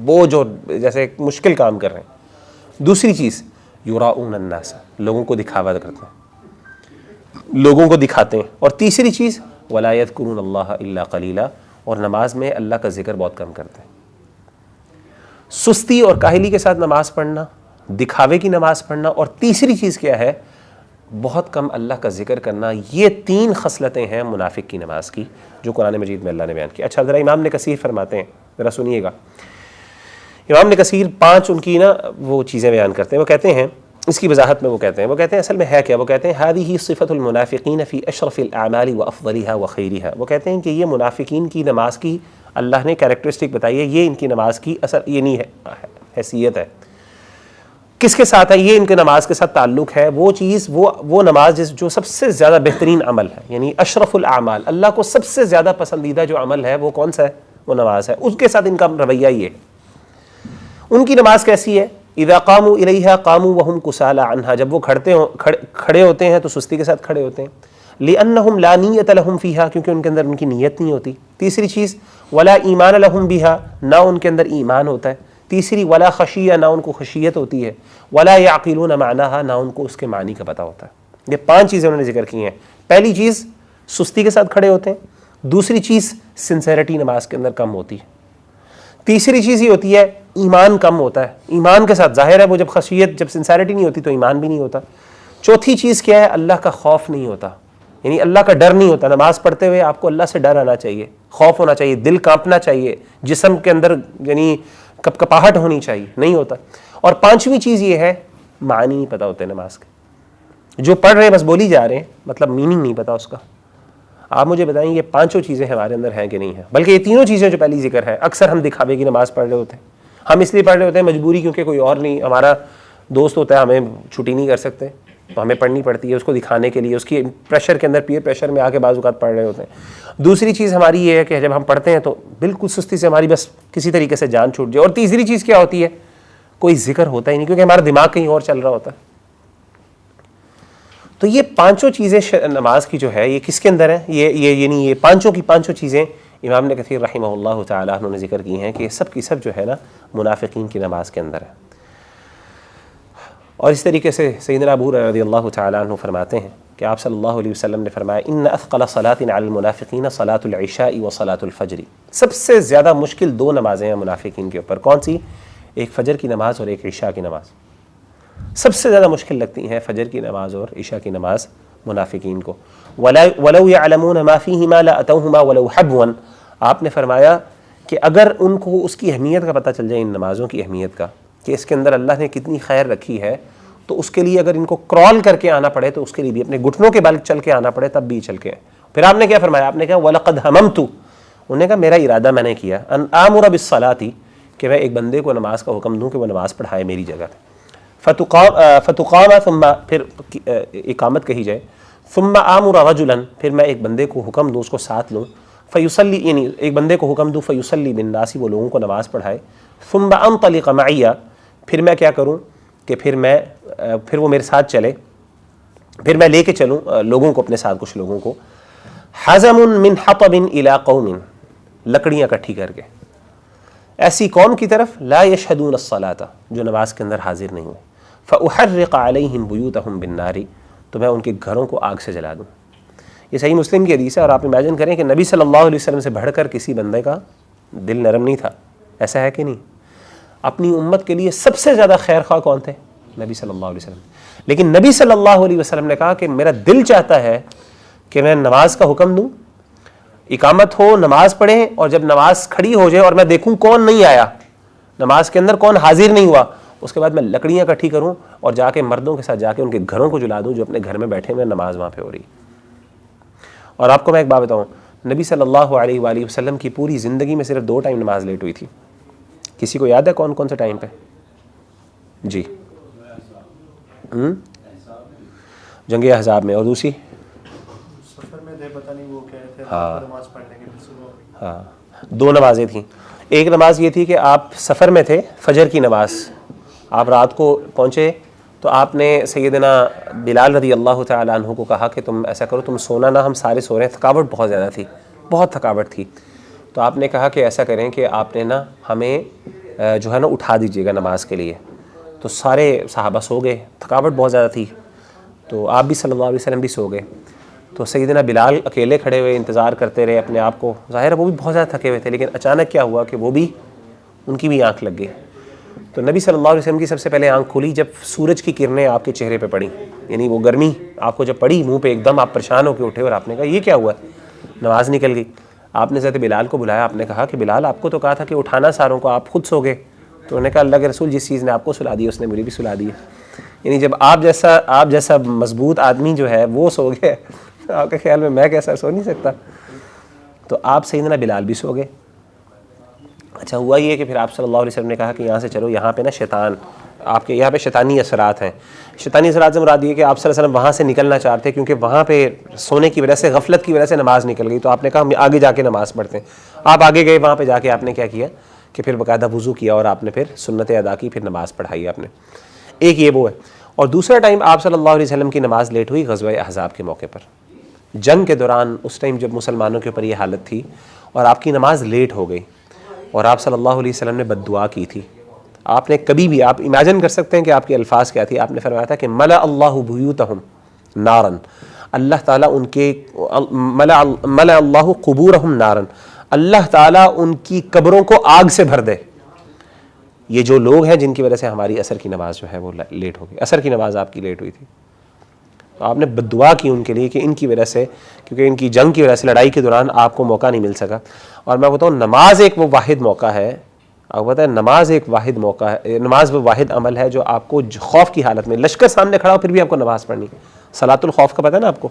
بوجھ اور جیسے ایک مشکل کام کر رہے ہیں۔ دوسری چیز یراؤون الناس، لوگوں کو دکھاوا کرتے ہیں، لوگوں کو دکھاتے ہیں۔ اور تیسری چیز ولا یذکرون اللہ الا قلیلا، اور نماز میں اللہ کا ذکر بہت کم کرتے ہیں۔ سستی اور کاہلی کے ساتھ نماز پڑھنا، دکھاوے کی نماز پڑھنا، اور تیسری چیز کیا ہے؟ بہت کم اللہ کا ذکر کرنا۔ یہ 3 خصلتیں ہیں منافق کی نماز کی جو قرآن مجید میں اللہ نے بیان کی۔ اچھا ذرا امام ابن کثیر فرماتے ہیں، ذرا سنیے گا۔ امام ابن کثیر 5 ان کی وہ چیزیں بیان کرتے ہیں۔ وہ کہتے ہیں اس کی وضاحت میں وہ کہتے ہیں اصل میں ہے کیا؟ وہ کہتے ہیں هذه صفة المنافقین فی اشرف الاعمال وافضلها وخیرها۔ وہ کہتے ہیں کہ یہ منافقین کی نماز کی اللہ نے کیریکٹرسٹک بتائی ہے، یہ ان کی نماز کی اصل یہ نہیں ہے، حیثیت ہے۔ کس کے ساتھ ہے یہ؟ ان کے نماز کے ساتھ تعلق ہے وہ چیز، وہ نماز جو سب سے زیادہ بہترین عمل ہے، یعنی اشرف الاعمال، اللہ کو سب سے زیادہ پسندیدہ جو عمل ہے وہ کون سا ہے؟ وہ نماز ہے۔ اس کے ساتھ ان کا رویہ یہ ہے۔ ان کی نماز کیسی ہے؟ اذا قاموا الیہا قاموا وهم کسالی عنہا، جب وہ کھڑے ہوتے ہیں تو سستی کے ساتھ کھڑے ہوتے ہیں۔ لانہم لا نیت لہم فیہا، کیونکہ ان کے اندر ان کی نیت نہیں ہوتی۔ تیسری چیز ولا ایمان لہم بہا، نہ ان کے اندر ایمان ہوتا ہے۔ تیسری ولا خشیہ، نہ ان کو خشیت ہوتی ہے۔ ولا یعقلون معناها، نہ ان کو اس کے معنی کا پتہ ہوتا ہے۔ یہ 5 چیزیں انہوں نے ذکر کی ہیں۔ پہلی چیز سستی کے ساتھ کھڑے ہوتے ہیں۔ دوسری چیز سنسیریٹی نماز کے اندر کم ہوتی ہے۔ تیسری چیز یہ ہوتی ہے ایمان کم ہوتا ہے، ایمان کے ساتھ ظاہر ہے وہ جب سنسیریٹی نہیں ہوتی تو ایمان بھی نہیں ہوتا۔ چوتھی چیز کیا ہے؟ اللہ کا خوف نہیں ہوتا، یعنی اللہ کا ڈر نہیں ہوتا۔ نماز پڑھتے ہوئے آپ کو اللہ سے ڈر آنا چاہیے، خوف ہونا چاہیے، دل کانپنا چاہیے، جسم کے اندر یعنی کپاہٹ ہونی چاہیے، نہیں ہوتا۔ اور 5ویں چیز یہ ہے معنی نہیں پتہ ہوتے نماز کے، جو پڑھ رہے ہیں بس بولی جا رہے ہیں، مطلب میننگ نہیں پتہ اس کا۔ آپ مجھے بتائیں یہ 5 چیزیں ہمارے اندر ہیں کہ نہیں ہیں؟ بلکہ یہ 3 چیزیں جو پہلی ذکر ہے، اکثر ہم دکھاوے کی نماز پڑھ رہے ہوتے ہیں۔ ہم اس لیے پڑھ رہے ہوتے ہیں مجبوری، کیونکہ کوئی اور نہیں، ہمارا دوست ہوتا ہے، ہمیں چھٹی نہیں کر سکتے تو ہمیں پڑھنی پڑتی ہے اس کو دکھانے کے لیے، اس کی پریشر کے اندر، پیئر پریشر میں آ کے بعض اوقات پڑھ رہے ہوتے ہیں۔ دوسری چیز ہماری یہ ہے کہ جب ہم پڑھتے ہیں تو بالکل سستی سے ہماری بس کسی طریقے سے جان چھوٹ جائے۔ اور تیسری چیز کیا ہوتی ہے؟ کوئی ذکر ہوتا ہی نہیں، کیونکہ ہمارا دماغ کہیں اور چل رہا ہوتا ہے۔ تو یہ 5 چیزیں نماز کی جو ہے یہ کس کے اندر ہے؟ یعنی یہ 5 کی 5 چیزیں امام ابن کثیر رحمہ اللہ تعالیٰ عنہ نے ذکر کی ہیں کہ سب کی سب جو ہے نا منافقین کی نماز کے اندر ہے۔ اور اس طریقے سے سیدنا ابو ہریرہ رضی اللہ تعالیٰ عنہ فرماتے ہیں کہ آپ صلی اللہ علیہ وسلم نے فرمایا ان اثقل صلاۃ علی المنافقین صلاۃ العشاء و صلاۃ الفجر۔ سب سے زیادہ مشکل 2 نمازیں ہیں منافقین کے اوپر، کون سی؟ ایک فجر کی نماز اور ایک عشاء کی نماز۔ سب سے زیادہ مشکل لگتی ہیں فجر کی نماز اور عشاء کی نماز منافقین کو۔ وَلَوْ يَعْلَمُونَ مَا فِيهِمَا لَأَتَوْهُمَا وَلَوْ حَبْوًا۔ آپ نے فرمایا کہ اگر ان کو اس کی اہمیت کا پتہ چل جائے، ان نمازوں کی اہمیت کا، کہ اس کے اندر اللہ نے کتنی خیر رکھی ہے، تو اس کے لیے اگر ان کو کرال کر کے آنا پڑے تو اس کے لیے بھی، اپنے گھٹنوں کے بل چل کے آنا پڑے تب بھی چل کے۔ پھر آپ نے کیا فرمایا؟ آپ نے کہا وَلَقَدْ هَمَمْتُ، انہوں نے کہا میرا ارادہ میں نے کیا، ان آمر بالصلاۃ، کہ میں ایک بندے کو نماز کا حکم دوں کہ وہ نماز پڑھائے میری جگہ، فتقام ثم، پھر اقامت کہی جائے، ثم آمر رجلا، پھر میں ایک بندے کو حکم دوں، اس کو ساتھ لوں، فیصلی، یعنی ایک بندے کو حکم دوں، فیصلی بالناس، وہ لوگوں کو نماز پڑھائے، ثم انطلق معی، پھر میں کیا کروں کہ پھر وہ میرے ساتھ چلے، پھر میں لے کے چلوں لوگوں کو اپنے ساتھ، کچھ لوگوں کو، حزم من حطب الی قوم، لکڑیاں اکٹھی کر کے ایسی قوم کی طرف، لا یشہدون الصلاۃ، جو نماز کے اندر حاضر نہیں ہوئے، فاحرق علیہم بیوتہم بالنار، تو میں ان کے گھروں کو آگ سے جلا دوں۔ یہ صحیح مسلم کی حدیث ہے، اور آپ امیجن کریں کہ نبی صلی اللہ علیہ وسلم سے بڑھ کر کسی بندے کا دل نرم نہیں تھا، ایسا ہے کہ نہیں؟ اپنی امت کے لیے سب سے زیادہ خیر خواہ کون تھے؟ نبی صلی اللہ علیہ وسلم۔ لیکن نبی صلی اللہ علیہ وسلم نے کہا کہ میرا دل چاہتا ہے کہ میں نماز کا حکم دوں، اقامت ہو، نماز پڑھیں، اور جب نماز کھڑی ہو جائے اور میں دیکھوں کون نہیں آیا نماز کے اندر، کون حاضر نہیں ہوا، اس کے بعد میں لکڑیاں اکٹھی کروں اور جا کے مردوں کے ساتھ جا کے ان کے گھروں کو جلا دوں جو اپنے گھر میں بیٹھے ہوئے نماز وہاں پہ ہو رہی۔ اور آپ کو میں ایک بات بتاؤں، نبی صلی اللہ علیہ وآلہ وسلم کی پوری زندگی میں صرف 2 ٹائم نماز لیٹ ہوئی تھی۔ کسی کو یاد ہے کون کون سے ٹائم پہ؟ جی، جنگ احزاب میں، اور دوسری سفر میں تھے، پتہ نہیں وہ کہہ رہے تھے نماز پڑھنے کے لیے صبح۔ ہاں، 2 نمازیں تھیں۔ ایک نماز یہ تھی کہ آپ سفر میں تھے، فجر کی نماز، آپ رات کو پہنچے تو آپ نے سیدنا بلال رضی اللہ تعالیٰ عنہ کو کہا کہ تم ایسا کرو، تم سونا نہ، ہم سارے سو رہے ہیں، تھکاوٹ بہت زیادہ تھی، بہت تھکاوٹ تھی۔ تو آپ نے کہا کہ ایسا کریں کہ آپ نے نا ہمیں جو ہے نا اٹھا دیجیے گا نماز کے لیے۔ تو سارے صحابہ سو گئے، تھکاوٹ بہت زیادہ تھی، تو آپ بھی صلی اللہ علیہ وسلم بھی سو گئے۔ تو سیدنا بلال اکیلے کھڑے ہوئے انتظار کرتے رہے اپنے آپ کو، ظاہر ہے وہ بھی بہت زیادہ تھکے ہوئے تھے، لیکن اچانک کیا ہوا کہ وہ بھی، ان کی بھی آنکھ لگ گئی۔ تو نبی صلی اللہ علیہ وسلم کی سب سے پہلے آنکھ کھلی جب سورج کی کرنیں آپ کے چہرے پہ پڑیں، یعنی وہ گرمی آپ کو جب پڑی منہ پہ، ایک دم آپ پریشان ہو کے اٹھے اور آپ نے کہا یہ کیا ہوا ہے، نماز نکل گئی. آپ نے حضرت بلال کو بلایا، آپ نے کہا کہ بلال آپ کو تو کہا تھا کہ اٹھانا ساروں کو، آپ خود سو گئے. تو انہوں نے کہا اللہ کے رسول جس چیز نے آپ کو سلا دی اس نے مجھے بھی سلا دی ہے. یعنی جب آپ جیسا مضبوط آدمی جو ہے وہ سو گئے، آپ کے خیال میں کیسا سو نہیں سکتا. تو آپ سیدنا بلال بھی سو گئے. اچھا ہوا یہ کہ پھر آپ صلی اللہ علیہ وسلم نے کہا کہ یہاں سے چلو، یہاں پہ نا شیطان، آپ کے یہاں پہ شیطانی اثرات ہیں. شیطانی اثرات سے مراد یہ کہ آپ صلی اللہ علیہ وسلم وہاں سے نکلنا چاہتے ہیں کیونکہ وہاں پہ سونے کی وجہ سے، غفلت کی وجہ سے نماز نکل گئی. تو آپ نے کہا ہم آگے جا کے نماز پڑھتے ہیں. آپ آگے گئے، وہاں پہ جا کے آپ نے کیا کیا کہ پھر باقاعدہ وضو کیا اور آپ نے پھر سنتیں ادا کی، پھر نماز پڑھائی آپ نے. ایک یہ وہ ہے. اور دوسرا ٹائم آپ صلی اللہ علیہ وسلم کی نماز لیٹ ہوئی غزوہ احزاب کے موقع پر، جنگ کے دوران. اس ٹائم جب مسلمانوں کے اوپر یہ حالت تھی اور آپ کی نماز لیٹ ہو گئی اور آپ صلی اللہ علیہ وسلم نے بد دعا کی تھی. آپ نے کبھی بھی، آپ امیجن کر سکتے ہیں کہ آپ کے الفاظ کیا تھی. آپ نے فرمایا تھا کہ ملأ اللہ بیوتہم نارن، اللہ تعالیٰ ان کے ملأ اللہ قبورہم نارن، اللہ تعالیٰ ان کی قبروں کو آگ سے بھر دے. یہ جو لوگ ہیں جن کی وجہ سے ہماری عصر کی نماز جو ہے وہ لیٹ ہو گئی، عصر کی نماز آپ کی لیٹ ہوئی تھی. تو آپ نے بد دعا کی ان کے لیے کہ ان کی وجہ سے، کیونکہ ان کی جنگ کی وجہ سے، لڑائی کے دوران آپ کو موقع نہیں مل سکا. اور میں بتاؤں نماز ایک وہ واحد موقع ہے، آپ کو پتہ ہے نماز ایک واحد موقع ہے، نماز وہ واحد عمل ہے جو آپ کو خوف کی حالت میں، لشکر سامنے کھڑا ہو پھر بھی آپ کو نماز پڑھنی. صلاۃ الخوف کا پتہ ہے نا آپ کو،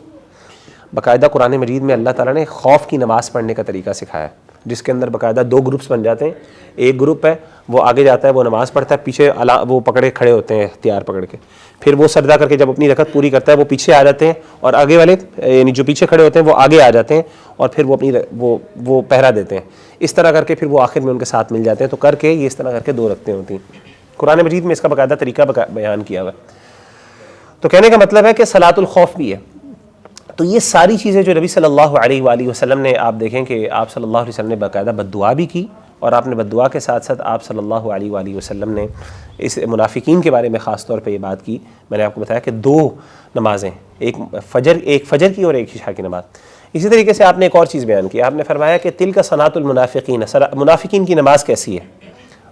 باقاعدہ قرآن مجید میں اللہ تعالیٰ نے خوف کی نماز پڑھنے کا طریقہ سکھایا ہے، جس کے اندر باقاعدہ دو گروپس بن جاتے ہیں. ایک گروپ ہے وہ آگے جاتا ہے، وہ نماز پڑھتا ہے، پیچھے وہ پکڑے کھڑے ہوتے ہیں ہتھیار پکڑ کے. پھر وہ سجدہ کر کے جب اپنی رکعت پوری کرتا ہے وہ پیچھے آ جاتے ہیں، اور آگے والے یعنی جو پیچھے کھڑے ہوتے ہیں وہ آگے آ جاتے ہیں، اور پھر وہ اپنی وہ پہرا دیتے ہیں. اس طرح کر کے پھر وہ آخر میں ان کے ساتھ مل جاتے ہیں. تو کر کے یہ اس طرح کر کے دو رکعتیں ہوتی ہیں. قرآن مجید میں اس کا باقاعدہ طریقہ بیان کیا ہوا ہے. تو کہنے کا مطلب ہے کہ صلاۃ الخوف بھی ہے. تو یہ ساری چیزیں جو نبی صلی اللہ علیہ وآلہ وسلم نے، آپ دیکھیں کہ آپ صلی اللہ علیہ وسلم نے باقاعدہ بد دعا بھی کی، اور آپ نے بد دعا کے ساتھ ساتھ آپ صلی اللہ علیہ وآلہ وسلم نے اس منافقین کے بارے میں خاص طور پہ یہ بات کی. میں نے آپ کو بتایا کہ دو نمازیں، ایک فجر کی اور ایک عشاء کی نماز. اسی طریقے سے آپ نے ایک اور چیز بیان کی، آپ نے فرمایا کہ تلک صلاۃ المنافقین، منافقین کی نماز کیسی ہے.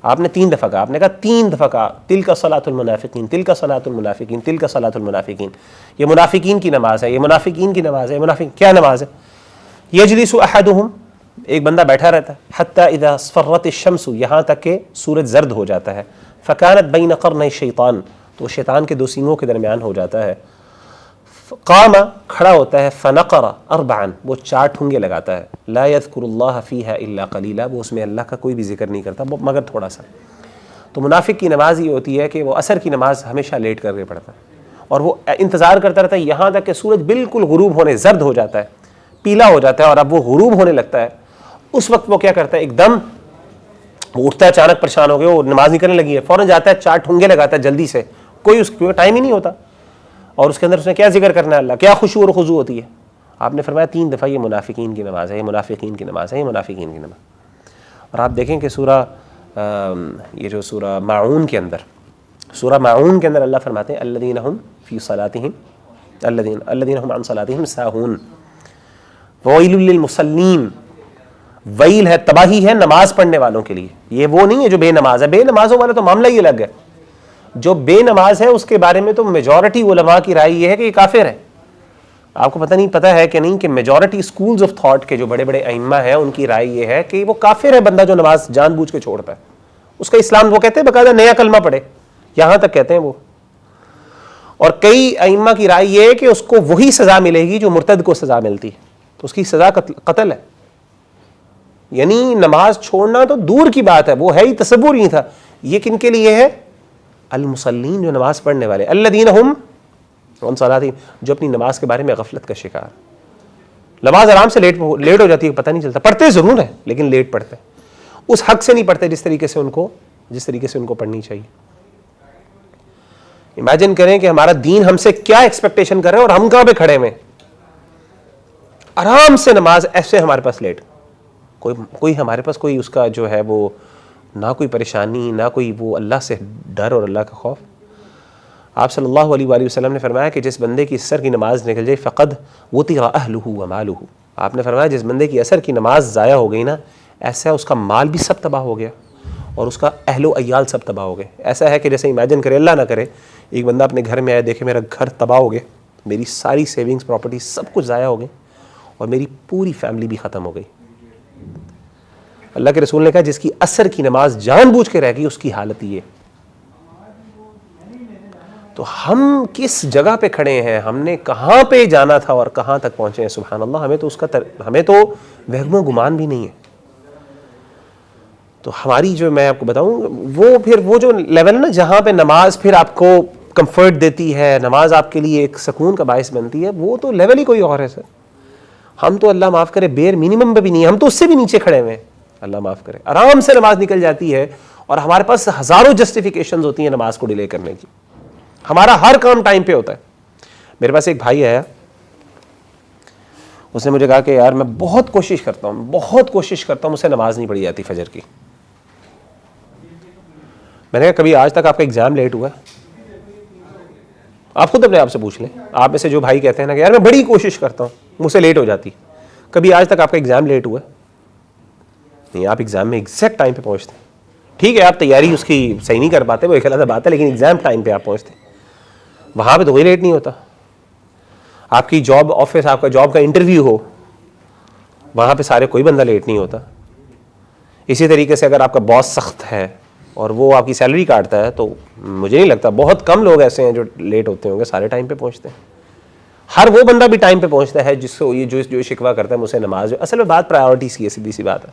آپ نے 3 دفعہ کہا، آپ نے کہا 3 دفعہ کہا تلک صلاۃ المنافقین، تلک صلاۃ المنافقین، تلک صلاۃ المنافقین. یہ منافقین کی نماز ہے، یہ منافقین کی نماز ہے. منافق کیا نماز ہے؟ یجلس احدہم، ایک بندہ بیٹھا رہتا ہے، حتی اذا اصفرت الشمس، یہاں تک کہ سورج زرد ہو جاتا ہے. فکانت بین قرنی الشیطان، تو شیطان کے 2 سینگوں کے درمیان ہو جاتا ہے. قام، کھڑا ہوتا ہے. فنقر 4، وہ 4 ٹھونگے لگاتا ہے. لا یذکر اللہ فیہا الا قلیلا، وہ اس میں اللہ کا کوئی بھی ذکر نہیں کرتا مگر تھوڑا سا. تو منافق کی نماز یہ ہوتی ہے کہ وہ عصر کی نماز ہمیشہ لیٹ کر کے پڑھتا ہے، اور وہ انتظار کرتا رہتا ہے یہاں تک کہ سورج بالکل غروب ہونے، زرد ہو جاتا ہے، پیلا ہو جاتا ہے، اور اب وہ غروب ہونے لگتا ہے. اس وقت وہ کیا کرتا ہے، ایک دم وہ اٹھتا ہے، اچانک پریشان ہو گیا، وہ نماز نکلنے لگی ہے، فوراً جاتا ہے 4 ٹھونگے لگاتا ہے جلدی سے، کوئی اس کو ٹائم ہی نہیں ہوتا. اور اس کے اندر اس نے کیا ذکر کرنا ہے، اللہ کیا خشوع اور خضوع ہوتی ہے. آپ نے فرمایا 3 دفعہ یہ منافقین کی نماز ہے، یہ منافقین کی نماز ہے، یہ منافقین کی نماز. اور آپ دیکھیں کہ یہ جو سورہ ماعون کے اندر اللہ فرماتے ہیں الذین هم فی صلاتہم الذین هم عن صلاتہم ساہون ویل للمصلین. ویل ہے، تباہی ہے نماز پڑھنے والوں کے لیے. یہ وہ نہیں ہے جو بے نماز ہے، بے نمازوں والا تو معاملہ ہی الگ ہے. جو بے نماز ہے اس کے بارے میں تو میجورٹی علماء کی رائے یہ ہے کہ یہ کافر ہے. آپ کو پتہ ہے کہ نہیں کہ میجورٹی سکولز آف تھاٹ کے جو بڑے بڑے ائمہ ہیں ان کی رائے یہ ہے کہ وہ کافر ہے بندہ جو نماز جان بوجھ کے چھوڑتا ہے. اس کا اسلام، وہ کہتے ہیں باقاعدہ نیا کلمہ پڑھے، یہاں تک کہتے ہیں وہ. اور کئی ائمہ کی رائے یہ ہے کہ اس کو وہی سزا ملے گی جو مرتد کو سزا ملتی ہے، تو اس کی سزا قتل ہے. یعنی نماز چھوڑنا تو دور کی بات ہے، وہ ہے ہی تصور ہی تھا. یہ کن کے لیے ہے؟ المصلین، جو نماز پڑھنے والے. الذین هم عن صلاتہم، جو اپنی نماز کے بارے میں غفلت کا شکار. نماز آرام سے لیٹ ہو جاتی ہے، پتہ نہیں چلتا. پڑھتے ضرور ہیں لیکن لیٹ پڑھتے ہیں، اس حق سے نہیں پڑھتے جس طریقے سے ان کو پڑھنی چاہیے. امیجن کریں کہ ہمارا دین ہم سے کیا ایکسپیکٹیشن کر رہے ہیں اور ہم کہاں پہ کھڑے ہوئے. آرام سے نماز، ایسے ہمارے پاس لیٹ، کوئی ہمارے پاس کوئی اس کا جو ہے وہ نہ کوئی پریشانی، نہ کوئی وہ اللہ سے ڈر اور اللہ کا خوف. آپ صلی اللہ علیہ وآلہ وسلم نے فرمایا کہ جس بندے کی عصر کی نماز نکل جائے فقد وطغ اہلہ ومالہ. آپ نے فرمایا جس بندے کی عصر کی نماز ضائع ہو گئی نا، ایسا اس کا مال بھی سب تباہ ہو گیا اور اس کا اہل و عیال سب تباہ ہو گئے. ایسا ہے کہ جیسے امیجن کرے, اللہ نہ کرے, ایک بندہ اپنے گھر میں آیا, دیکھے میرا گھر تباہ ہو گیا, میری ساری سیونگز پراپرٹی سب کچھ ضائع ہو گئی اور میری پوری فیملی بھی ختم ہو گئی. اللہ کے رسول نے کہا جس کی عصر کی نماز جان بوجھ کے رہ گئی اس کی حالت یہ. تو ہم کس جگہ پہ کھڑے ہیں, ہم نے کہاں پہ جانا تھا اور کہاں تک پہنچے ہیں. سبحان اللہ, ہمیں تو اس کا ہمیں تو وہم و گمان بھی نہیں ہے. تو ہماری جو میں آپ کو بتاؤں وہ جو لیول ہے نا جہاں پہ نماز پھر آپ کو کمفرٹ دیتی ہے, نماز آپ کے لیے ایک سکون کا باعث بنتی ہے, وہ تو لیول ہی کوئی اور ہے سر. ہم تو اللہ معاف کرے بیر منیمم پہ بھی نہیں, ہم تو اس سے بھی نیچے کھڑے ہوئے ہیں. اللہ معاف کرے, آرام سے نماز نکل جاتی ہے اور ہمارے پاس ہزاروں جسٹیفیکیشنز ہوتی ہیں نماز کو ڈیلے کرنے کی. ہمارا ہر کام ٹائم پہ ہوتا ہے. میرے پاس ایک بھائی آیا, اس نے مجھے کہا کہ یار میں بہت کوشش کرتا ہوں مجھ سے نماز نہیں پڑھی جاتی فجر کی. میں نے کہا کبھی آج تک آپ کا ایگزام لیٹ ہوا ہے؟ آپ خود اپنے آپ سے پوچھ لیں. آپ میں سے جو بھائی کہتے ہیں نا کہ یار میں بڑی کوشش کرتا ہوں مجھ سے لیٹ ہو جاتی, کبھی آج تک آپ کا ایگزام لیٹ ہوا ہے؟ نہیں, آپ ایگزام میں ایگزیکٹ ٹائم پہ پہنچتے ہیں. ٹھیک ہے آپ تیاری اس کی صحیح نہیں کر پاتے, وہ ایک علیحدہ بات ہے, لیکن ایگزام ٹائم پہ آپ پہنچتے ہیں. وہاں پہ تو کوئی لیٹ نہیں ہوتا. آپ کی جاب آفس, آپ کا جاب کا انٹرویو ہو, وہاں پہ سارے کوئی بندہ لیٹ نہیں ہوتا. اسی طریقے سے اگر آپ کا باس سخت ہے اور وہ آپ کی سیلری کاٹتا ہے تو مجھے نہیں لگتا, بہت کم لوگ ایسے ہیں جو لیٹ ہوتے ہوں گے, سارے ٹائم پہ پہنچتے ہیں. ہر وہ بندہ بھی ٹائم پہ پہنچتا ہے جس کو یہ جو شکوہ کرتا ہے مجھ سے نماز. اصل میں بات پرائیورٹیز کی ہے, سیدھی سی بات ہے.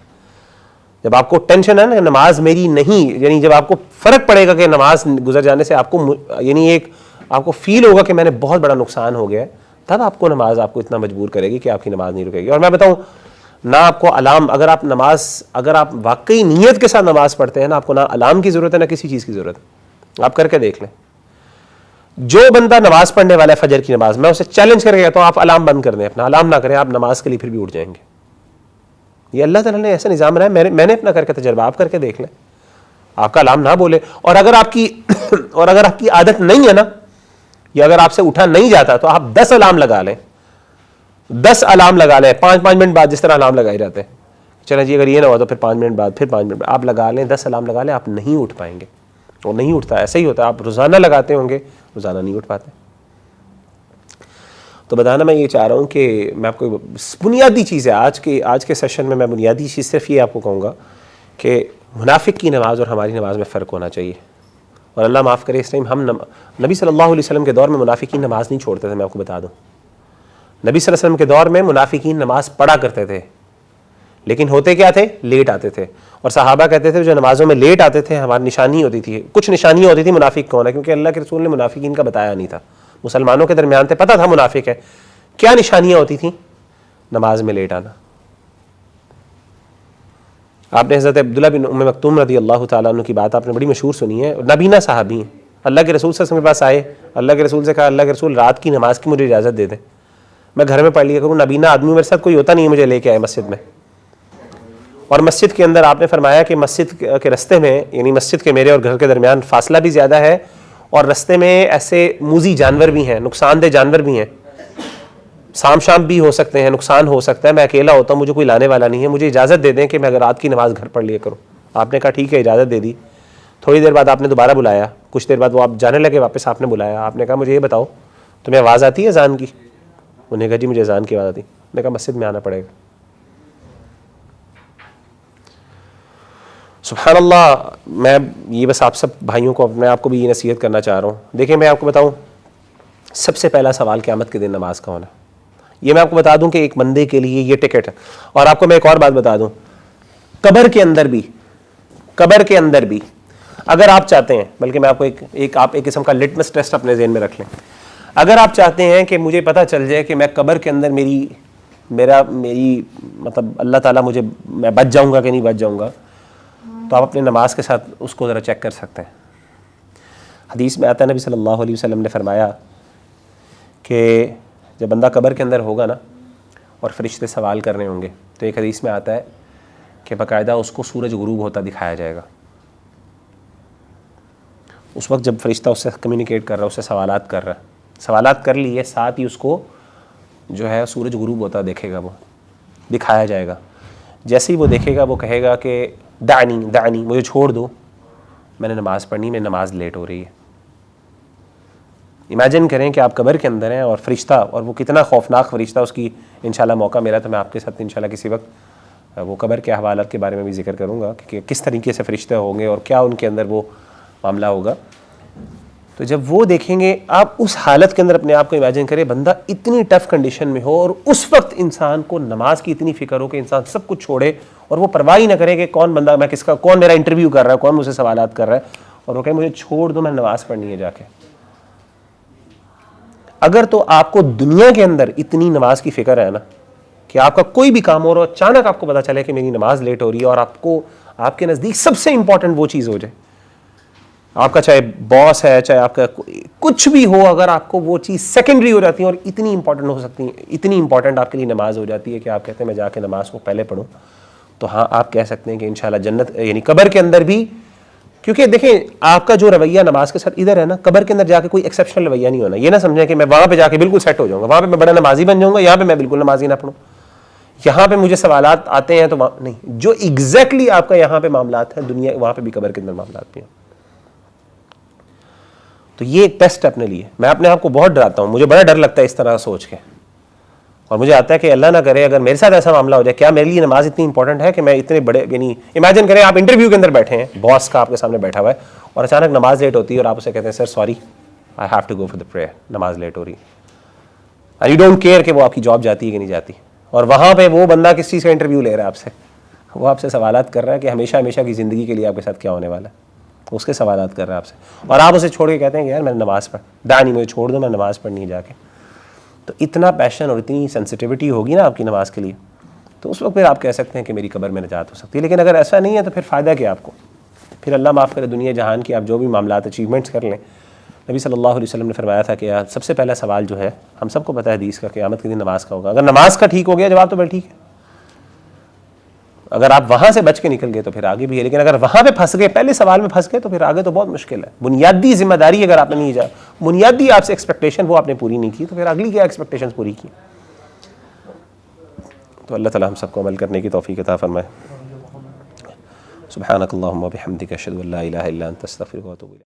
جب آپ کو ٹینشن ہے نا نماز میری نہیں, یعنی جب آپ کو فرق پڑے گا کہ نماز گزر جانے سے آپ کو یعنی ایک آپ کو فیل ہوگا کہ میں نے بہت بڑا نقصان ہو گیا ہے, تب آپ کو نماز آپ کو اتنا مجبور کرے گی کہ آپ کی نماز نہیں رکے گی. اور میں بتاؤں نہ آپ کو الارم, اگر آپ واقعی نیت کے ساتھ نماز پڑھتے ہیں نا, آپ کو نہ الارم کی ضرورت ہے نہ کسی چیز کی ضرورت ہے. آپ کر کے دیکھ لیں. جو بندہ نماز پڑھنے والا ہے فجر کی نماز, میں اسے چیلنج کر کے کہتا ہوں آپ الارم بند کر دیں, اپنا الارم نہ کریں, آپ نماز کے لیے پھر بھی اٹھ جائیں گے. یہ اللہ تعالیٰ نے ایسا نظام بنایا, میں نے اپنا کر کے تجربہ, آپ کر کے دیکھ لیں. آپ کا الارم نہ بولے, اور اگر آپ کی عادت نہیں ہے نا, یا اگر آپ سے اٹھا نہیں جاتا تو آپ 10 الارم لگا لیں, 10 الارم لگا لیں 5-5 منٹ بعد, جس طرح الارم لگائے جاتے ہیں. چلیں جی اگر یہ نہ ہوا تو پھر 5 منٹ بعد, پھر 5 منٹ بعد آپ لگا لیں, 10 الارم لگا لیں, آپ نہیں اٹھ پائیں گے. اور نہیں اٹھتا, ایسا ہی ہوتا ہے. آپ روزانہ لگاتے ہوں گے, روزانہ نہیں اٹھ پاتے. تو بتانا میں یہ چاہ رہا ہوں کہ میں آپ کو بنیادی چیز ہے آج کے سیشن میں بنیادی چیز صرف یہ آپ کو کہوں گا کہ منافق کی نماز اور ہماری نماز میں فرق ہونا چاہیے. اور اللہ معاف کرے, اس ٹائم ہم نبی صلی اللہ علیہ وسلم کے دور میں منافقین نماز نہیں چھوڑتے تھے. میں آپ کو بتا دوں, نبی صلی اللہ علیہ وسلم کے دور میں منافقین نماز پڑھا کرتے تھے, لیکن ہوتے کیا تھے, لیٹ آتے تھے. اور صحابہ کہتے تھے جو نمازوں میں لیٹ آتے تھے ہماری نشانی ہوتی تھی, کچھ نشانیاں ہوتی تھی منافق کون ہے, کیونکہ اللہ کے رسول نے منافقین کا بتایا نہیں تھا, مسلمانوں کے درمیان تھے, پتہ تھا منافق ہے. کیا نشانیاں ہوتی تھیں؟ نماز میں لیٹ آنا. آپ نے حضرت عبداللہ بن ام مکتوم رضی اللہ تعالیٰ عنہ کی بات آپ نے بڑی مشہور سنی ہے, نبینا صحابی ہیں. اللہ کے رسول صلی اللہ علیہ وسلم کے پاس آئے, اللہ کے رسول سے کہا اللہ کے رسول رات کی نماز کی مجھے اجازت دے دیں, میں گھر میں پڑھ لیا کروں. نبینا آدمی میرے ساتھ کوئی ہوتا نہیں ہے, مجھے لے کے آئے مسجد میں. اور مسجد کے اندر آپ نے فرمایا کہ مسجد کے رستے میں, یعنی مسجد کے میرے اور گھر کے درمیان فاصلہ بھی زیادہ ہے, اور رستے میں ایسے موذی جانور بھی ہیں, نقصان دہ جانور بھی ہیں, سام شام بھی ہو سکتے ہیں, نقصان ہو سکتا ہے. میں اکیلا ہوتا ہوں, مجھے کوئی لانے والا نہیں ہے, مجھے اجازت دے دیں کہ میں اگر رات کی نماز گھر پڑھ لیا کروں. آپ نے کہا ٹھیک ہے, اجازت دے دی. تھوڑی دیر بعد آپ نے دوبارہ بلایا, کچھ دیر بعد وہ آپ جانے لگے, واپس آپ نے بلایا. آپ نے کہا مجھے یہ بتاؤ تمہیں آواز آتی ہے اذان کی؟ انہوں نے کہا جی مجھے اذان کی آواز آتی. میں نے کہا مسجد میں آنا پڑے گا. سبحان اللہ. میں یہ بس آپ سب بھائیوں کو, میں آپ کو بھی یہ نصیحت کرنا چاہ رہا ہوں. دیکھیں میں آپ کو بتاؤں, سب سے پہلا سوال قیامت کے دن نماز کا ہونا. یہ میں آپ کو بتا دوں کہ ایک بندے کے لیے یہ ٹکٹ ہے. اور آپ کو میں ایک اور بات بتا دوں, قبر کے اندر بھی اگر آپ چاہتے ہیں, بلکہ میں آپ کو ایک قسم کا لٹمس ٹیسٹ اپنے ذہن میں رکھ لیں. اگر آپ چاہتے ہیں کہ مجھے پتہ چل جائے کہ میں قبر کے اندر میری مطلب اللہ تعالیٰ میں بچ جاؤں گا کہ نہیں بچ جاؤں گا, تو آپ اپنے نماز کے ساتھ اس کو ذرا چیک کر سکتے ہیں. حدیث میں آتا ہے نبی صلی اللہ علیہ وسلم نے فرمایا کہ جب بندہ قبر کے اندر ہوگا نا اور فرشتے سوال کر رہے ہوں گے, تو ایک حدیث میں آتا ہے کہ باقاعدہ اس کو سورج غروب ہوتا دکھایا جائے گا. اس وقت جب فرشتہ اس سے کمیونیکیٹ کر رہا ہے, اس سے سوالات کر رہا ہے, سوالات کر لیے, ساتھ ہی اس کو جو ہے سورج غروب ہوتا دیکھے گا, وہ دکھایا جائے گا. جیسے ہی وہ دیکھے گا وہ کہے گا کہ دعنی دعنی، مجھے چھوڑ دو، میں نے نماز پڑھنی، میری نماز لیٹ ہو رہی ہے. امیجن کریں کہ آپ قبر کے اندر ہیں اور فرشتہ، اور وہ کتنا خوفناک فرشتہ، اس کی انشاءاللہ موقع ملا تو میں آپ کے ساتھ انشاءاللہ کسی وقت وہ قبر کے حوالات کے بارے میں بھی ذکر کروں گا کہ کس طریقے سے فرشتے ہوں گے اور کیا ان کے اندر وہ معاملہ ہوگا. تو جب وہ دیکھیں گے، آپ اس حالت کے اندر اپنے آپ کو امیجن کریں، بندہ اتنی ٹف کنڈیشن میں ہو اور اس وقت انسان کو نماز کی اتنی فکر ہو کہ انسان سب کچھ چھوڑے اور وہ پرواہ ہی نہ کرے کہ کون بندہ، میں کس کا، کون میرا انٹرویو کر رہا ہے، کون مجھ سے سوالات کر رہا ہے، اور وہ کہے مجھے چھوڑ دو، میں نماز پڑھنی ہے جا کے. اگر تو آپ کو دنیا کے اندر اتنی نماز کی فکر ہے نا کہ آپ کا کوئی بھی کام ہو رہا ہو، اچانک آپ کو پتا چلے کہ میری نماز لیٹ ہو رہی ہے، اور آپ کو آپ کے نزدیک سب سے امپورٹنٹ وہ چیز ہو جائے، آپ کا چاہے باس ہے، چاہے آپ کا کچھ بھی ہو، اگر آپ کو وہ چیز سیکنڈری ہو جاتی ہے اور اتنی امپورٹنٹ ہو سکتی ہے، اتنی امپورٹنٹ آپ کے لیے نماز ہو جاتی ہے کہ آپ کہتے ہیں میں جا کے نماز کو پہلے پڑھوں، تو ہاں آپ کہہ سکتے ہیں کہ انشاءاللہ جنت، یعنی قبر کے اندر بھی، کیونکہ دیکھیں آپ کا جو رویہ نماز کے ساتھ ادھر ہے نا، قبر کے اندر جا کے کوئی ایکسیپشنل رویہ نہیں ہونا. یہ نہ سمجھیں کہ میں وہاں پہ جا کے بالکل سیٹ ہو جاؤں گا، وہاں پہ میں بڑا نمازی بن جاؤں گا، یہاں پہ میں بالکل نمازی نہ پڑھوں، یہاں پہ مجھے سوالات آتے ہیں تو نہیں، جو ایگزیکٹلی آپ کا یہاں پہ معاملات ہیں دنیا، وہاں پہ بھی قبر کے اندر معاملات بھی ہیں. تو یہ ایک ٹیسٹ اپنے لیے. میں اپنے آپ کو بہت ڈراتا ہوں، مجھے بڑا ڈر لگتا ہے اس طرح سوچ کے، اور مجھے آتا ہے کہ اللہ نہ کرے اگر میرے ساتھ ایسا معاملہ ہو جائے، کیا میرے لیے نماز اتنی امپورٹنٹ ہے کہ میں اتنے بڑے، یعنی امیجن کریں آپ انٹرویو کے اندر بیٹھے ہیں، باس کا آپ کے سامنے بیٹھا ہوا ہے، اور اچانک نماز لیٹ ہوتی ہے اور آپ اسے کہتے ہیں sir sorry I have to go for the prayer, نماز لیٹ ہو رہی ہے، اینڈ یو ڈونٹ کیئر کہ وہ آپ کی جاب جاتی ہے کہ نہیں جاتی. اور وہاں پہ وہ بندہ کس چیز کا انٹرویو لے رہا ہے آپ سے، وہ آپ سے سوالات کر رہا ہے کہ ہمیشہ ہمیشہ کی زندگی کے لیے آپ کے ساتھ کیا ہونے والا ہے، اس کے سوالات کر رہا ہے آپ سے، اور آپ اسے چھوڑ کے کہتے ہیں کہ یار میں نماز پڑھ، دانی مجھے چھوڑ دو، میں نماز پڑھنی ہے جا کے. تو اتنا پیشن اور اتنی سینسٹیوٹی ہوگی نا آپ کی نماز کے لیے، تو اس وقت پھر آپ کہہ سکتے ہیں کہ میری قبر میں نجات ہو سکتی ہے. لیکن اگر ایسا نہیں ہے تو پھر فائدہ کیا آپ کو، پھر اللہ معاف کرے دنیا جہان کی آپ جو بھی معاملات اچیومنٹس کر لیں. نبی صلی اللہ علیہ وسلم نے فرمایا تھا کہ سب سے پہلا سوال جو ہے، ہم سب کو پتہ ہے حدیث کا، قیامت کے دن نماز کا ہوگا. اگر نماز کا ٹھیک ہو گیا جواب تو بھائی ٹھیک ہے، اگر آپ وہاں سے بچ کے نکل گئے تو پھر آگے بھی ہے. لیکن اگر وہاں پہ پھنس گئے، پہلے سوال میں پھنس گئے، تو پھر آگے تو بہت مشکل ہے. بنیادی ذمہ داری اگر آپ نے نہیں جا، بنیادی آپ سے ایکسپیکٹیشن وہ آپ نے پوری نہیں کی، تو پھر اگلی کیا ایکسپیکٹیشن پوری کی. تو اللہ تعالی ہم سب کو عمل کرنے کی توفیق عطا فرمائے. سبحانک اللہم و بحمدک، اشہد ان لا الہ الا انت، استغفرک و اتوب الیک.